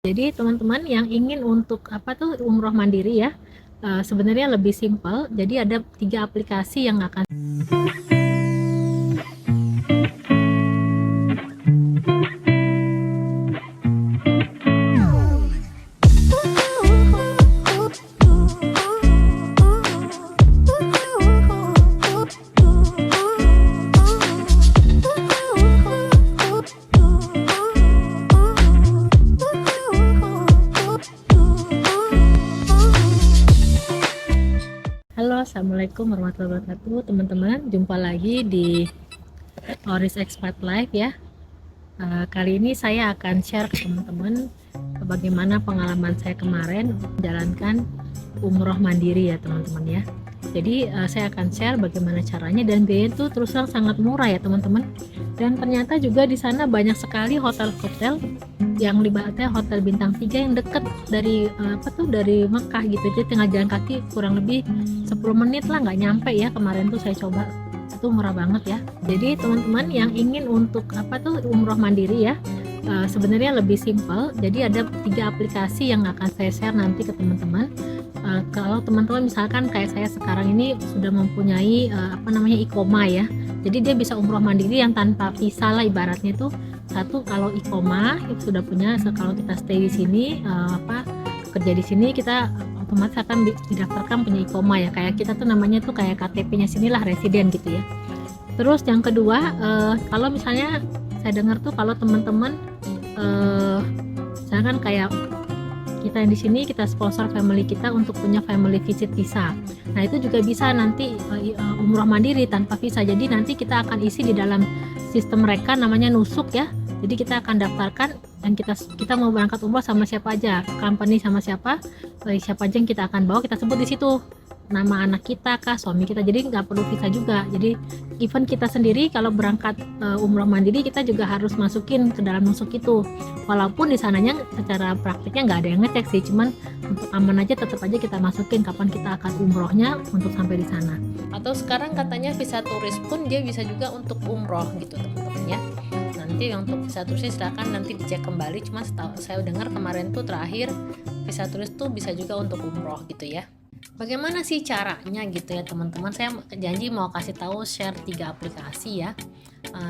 Jadi teman-teman yang ingin untuk umroh mandiri ya, sebenarnya lebih simpel. Jadi ada 3 aplikasi yang akan Halo, assalamualaikum warahmatullahi wabarakatuh teman-teman. Jumpa lagi di Oris Expat Live ya. Kali ini saya akan share ke teman-teman bagaimana pengalaman saya kemarin menjalankan umroh mandiri ya teman-teman ya. Jadi saya akan share bagaimana caranya, dan biaya itu terus terang sangat murah ya teman-teman. Dan ternyata juga di sana banyak sekali hotel-hotel yang libatnya hotel bintang 3 yang dekat dari dari Mekah gitu. Jadi tinggal jalan kaki kurang lebih 10 menit lah, nggak nyampe ya. Kemarin tuh saya coba, itu murah banget ya. Jadi teman-teman yang ingin untuk umroh mandiri ya, sebenarnya lebih simpel. Jadi ada 3 aplikasi yang akan saya share nanti ke teman-teman. Kalau teman-teman misalkan kayak saya sekarang ini sudah mempunyai Iqomah ya, jadi dia bisa umroh mandiri yang tanpa visa lah ibaratnya. Itu satu, kalau Iqomah itu sudah punya. Kalau kita stay di sini, kerja di sini, kita otomatis akan didaftarkan punya Iqomah ya, kayak kita tuh namanya tuh kayak KTP-nya sinilah, residen gitu ya. Terus yang kedua, kalau misalnya saya dengar tuh kalau teman-teman misalkan kayak kita yang di sini, kita sponsor family kita untuk punya family visit visa. Nah itu juga bisa nanti umroh mandiri tanpa visa. Jadi nanti kita akan isi di dalam sistem mereka, namanya Nusuk ya. Jadi kita akan daftarkan, dan kita mau berangkat umroh sama siapa aja, company sama siapa aja yang kita akan bawa, kita sebut di situ nama anak kita kah, suami kita. Jadi nggak perlu visa juga. Jadi even kita sendiri kalau berangkat umroh mandiri, kita juga harus masukin ke dalam Nusuk itu. Walaupun di sananya secara praktiknya nggak ada yang ngecek sih, cuman untuk aman aja tetap aja kita masukin kapan kita akan umrohnya untuk sampai di sana. Atau sekarang katanya visa turis pun dia bisa juga untuk umroh gitu teman-teman ya. Nanti untuk visa turisnya silakan nanti dicek kembali. Cuma saya dengar kemarin tuh terakhir visa turis tuh bisa juga untuk umroh gitu ya. Bagaimana sih caranya gitu ya teman-teman? Saya janji mau kasih tahu, share 3 aplikasi ya.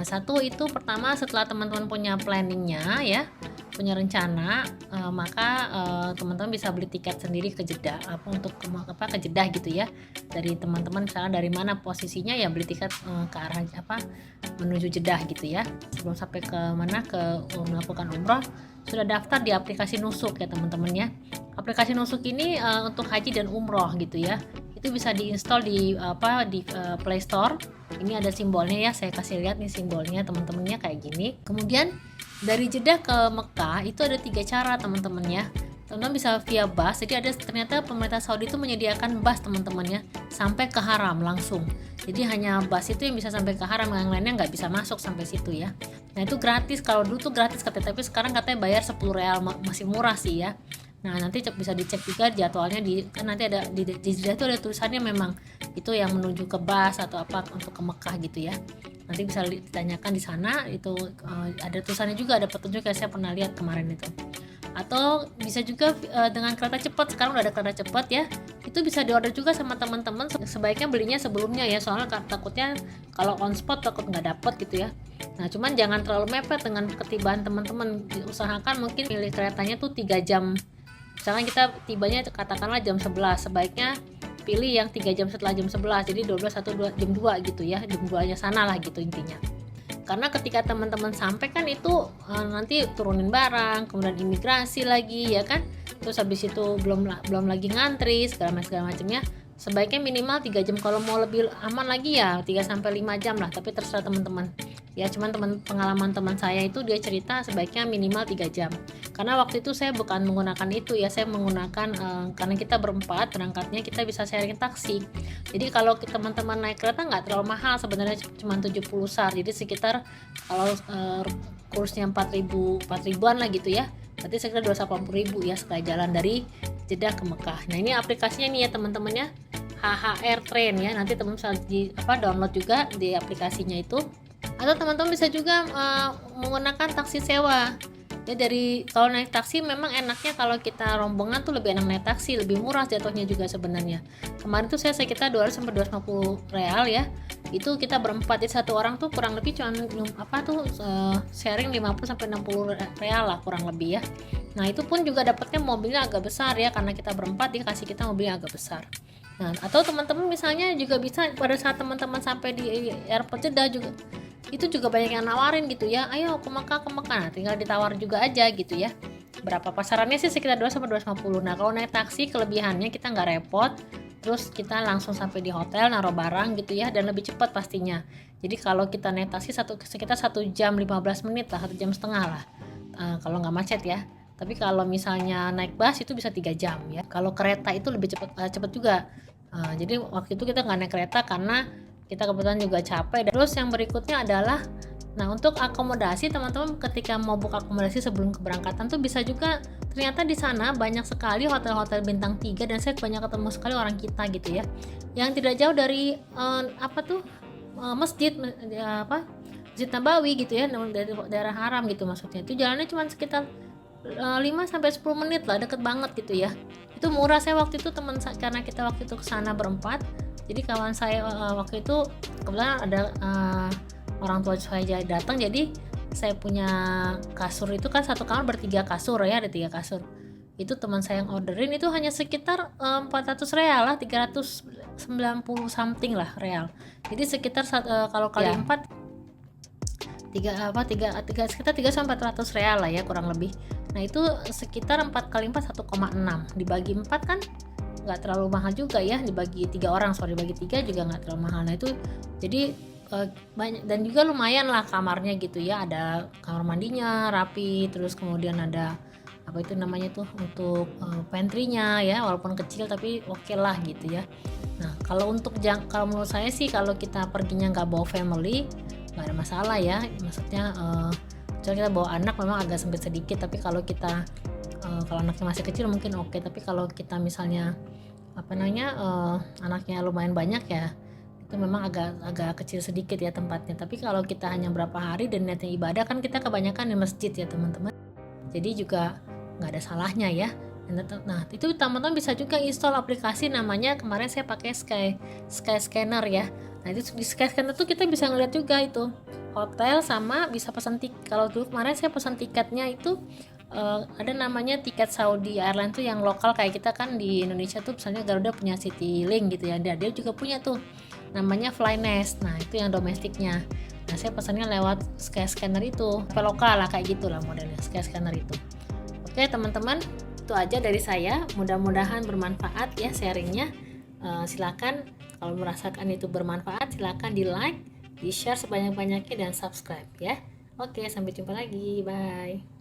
Satu itu pertama, setelah teman-teman punya planningnya ya, punya rencana, maka teman-teman bisa beli tiket sendiri ke Jeddah, ke Jeddah gitu ya. Dari teman-teman misalnya dari mana posisinya ya, beli tiket ke arah menuju Jeddah gitu ya. Sebelum sampai ke melakukan umroh, sudah daftar di aplikasi Nusuk ya teman-teman ya. Aplikasi Nusuk ini untuk haji dan umroh gitu ya. Itu bisa diinstal di Play Store. Ini ada simbolnya ya, saya kasih lihat nih simbolnya teman-temannya kayak gini. Kemudian dari Jeddah ke Mekah itu ada 3 cara teman-teman ya. Teman-teman bisa via bus. Jadi ternyata pemerintah Saudi itu menyediakan bus teman-teman ya, sampai ke Haram langsung. Jadi hanya bus itu yang bisa sampai ke Haram, yang lainnya nggak bisa masuk sampai situ ya. Nah itu gratis, kalau dulu tuh gratis katanya, tapi sekarang katanya bayar 10 real, masih murah sih ya. Nah nanti bisa dicek juga jadwalnya kan nanti ada di Jeddah itu ada tulisannya memang itu yang menuju ke bus atau apa untuk ke Mekah gitu ya. Nanti bisa ditanyakan di sana, itu ada tulisannya juga, ada petunjuk yang saya pernah lihat kemarin itu. Atau bisa juga dengan kereta cepat, sekarang udah ada kereta cepat ya, itu bisa diorder juga sama teman-teman. Sebaiknya belinya sebelumnya ya, soalnya takutnya kalau on spot takut nggak dapet gitu ya. Nah cuman jangan terlalu mepet dengan ketibaan teman-teman, diusahakan mungkin pilih keretanya tuh 3 jam. Misalnya kita tibanya katakanlah jam 11, sebaiknya pilih yang 3 jam setelah jam 11, jadi 12, 1, 2, jam 2 gitu ya, jam 2 nya sana lah gitu intinya. Karena ketika teman-teman sampai kan itu nanti turunin barang, kemudian imigrasi lagi ya kan, terus habis itu belum lagi ngantri segala macamnya. Sebaiknya minimal 3 jam, kalau mau lebih aman lagi ya 3-5 jam lah, tapi terserah teman-teman ya. Cuman pengalaman teman saya itu dia cerita sebaiknya minimal 3 jam. Karena waktu itu saya bukan menggunakan itu ya, saya menggunakan karena kita berempat berangkatnya, kita bisa sharing taksi. Jadi kalau teman-teman naik kereta nggak terlalu mahal sebenarnya, cuma 70 SAR, jadi sekitar kalau kursnya 4.000-an lah gitu ya, berarti sekitar 280.000 ya sekali jalan dari Jeddah ke Mekah. Nah ini aplikasinya nih ya teman-teman ya, HHR Train ya, nanti teman bisa download juga di aplikasinya itu. Atau teman-teman bisa juga menggunakan taksi sewa. Ya dari kalau naik taksi memang enaknya kalau kita rombongan tuh lebih enak naik taksi, lebih murah jatuhnya juga sebenarnya. Kemarin tuh saya sekitar 200 sampai 250 real ya. Itu kita berempat, jadi satu orang tuh kurang lebih cuma sharing 50 sampai 60 real lah kurang lebih ya. Nah, itu pun juga dapatnya mobilnya agak besar ya, karena kita berempat dia kasih kita mobilnya agak besar. Nah, atau teman-teman misalnya juga bisa pada saat teman-teman sampai di airport Jeddah juga itu juga banyak yang nawarin gitu ya, ayo ke Mekah, nah, tinggal ditawar juga aja gitu ya. Berapa pasarannya sih sekitar 2 sampai 250. Nah, kalau naik taksi kelebihannya kita nggak repot, terus kita langsung sampai di hotel naruh barang gitu ya, dan lebih cepat pastinya. Jadi kalau kita naik taksi sekitar 1 jam 15 menit lah, 1 jam setengah lah, kalau nggak macet ya. Tapi kalau misalnya naik bus itu bisa 3 jam ya. Kalau kereta itu lebih cepat juga. Jadi waktu itu kita nggak naik kereta karena kita kebetulan juga capek. Terus yang berikutnya adalah, nah untuk akomodasi teman-teman ketika mau buka akomodasi sebelum keberangkatan tuh bisa juga, ternyata di sana banyak sekali hotel-hotel bintang 3 dan saya banyak ketemu sekali orang kita gitu ya, yang tidak jauh dari masjid Masjid Nabawi gitu ya, dari daerah haram gitu maksudnya. Itu jalannya cuma sekitar 5 sampai 10 menit lah, deket banget gitu ya. Itu murah. Saya waktu itu karena kita waktu itu kesana berempat, jadi kawan saya waktu itu kebetulan ada orang tua saya datang, jadi saya punya kasur itu kan satu kamar bertiga kasur ya, ada 3 kasur. Itu teman saya yang orderin itu hanya sekitar 400 real lah, 390 something lah real. Jadi sekitar kalau kali 4 sekitar 3 sampai 400 real lah ya kurang lebih. Nah, itu sekitar 4 kali 4 1,6 dibagi 4 kan nggak terlalu mahal juga ya, dibagi 3 orang, dibagi 3 juga nggak terlalu mahal. Nah, itu jadi banyak dan juga lumayan lah kamarnya gitu ya, ada kamar mandinya rapi, terus kemudian ada apa itu namanya tuh untuk pantry-nya ya, walaupun kecil tapi oke lah gitu ya. Nah, kalau menurut saya sih kalau kita perginya nggak bawa family nggak ada masalah ya, maksudnya kecuali kita bawa anak memang agak sempit sedikit, tapi kalau kita kalau anaknya masih kecil mungkin oke, tapi kalau kita misalnya anaknya lumayan banyak ya, itu memang agak kecil sedikit ya tempatnya. Tapi kalau kita hanya berapa hari dan niatnya ibadah kan kita kebanyakan di masjid ya teman-teman, jadi juga nggak ada salahnya ya. Nah, itu teman-teman bisa juga install aplikasi namanya, kemarin saya pakai Sky Scanner ya. Nah, itu di Sky Scanner tuh kita bisa ngeliat juga itu hotel, sama bisa pesan tiket. Kalau dulu kemarin saya pesan tiketnya itu ada namanya tiket Saudi Airlines tuh yang lokal, kayak kita kan di Indonesia tuh misalnya Garuda punya Citylink gitu ya, dia juga punya tuh namanya Flynest. Nah, itu yang domestiknya. Nah, saya pesannya lewat Sky Scanner itu, lokal lah kayak gitulah modelnya Sky Scanner itu. Oke teman-teman, itu aja dari saya, mudah-mudahan bermanfaat ya sharingnya. Silakan kalau merasakan itu bermanfaat, silakan di like, di share sebanyak-banyaknya, dan subscribe ya. Oke, sampai jumpa lagi, bye.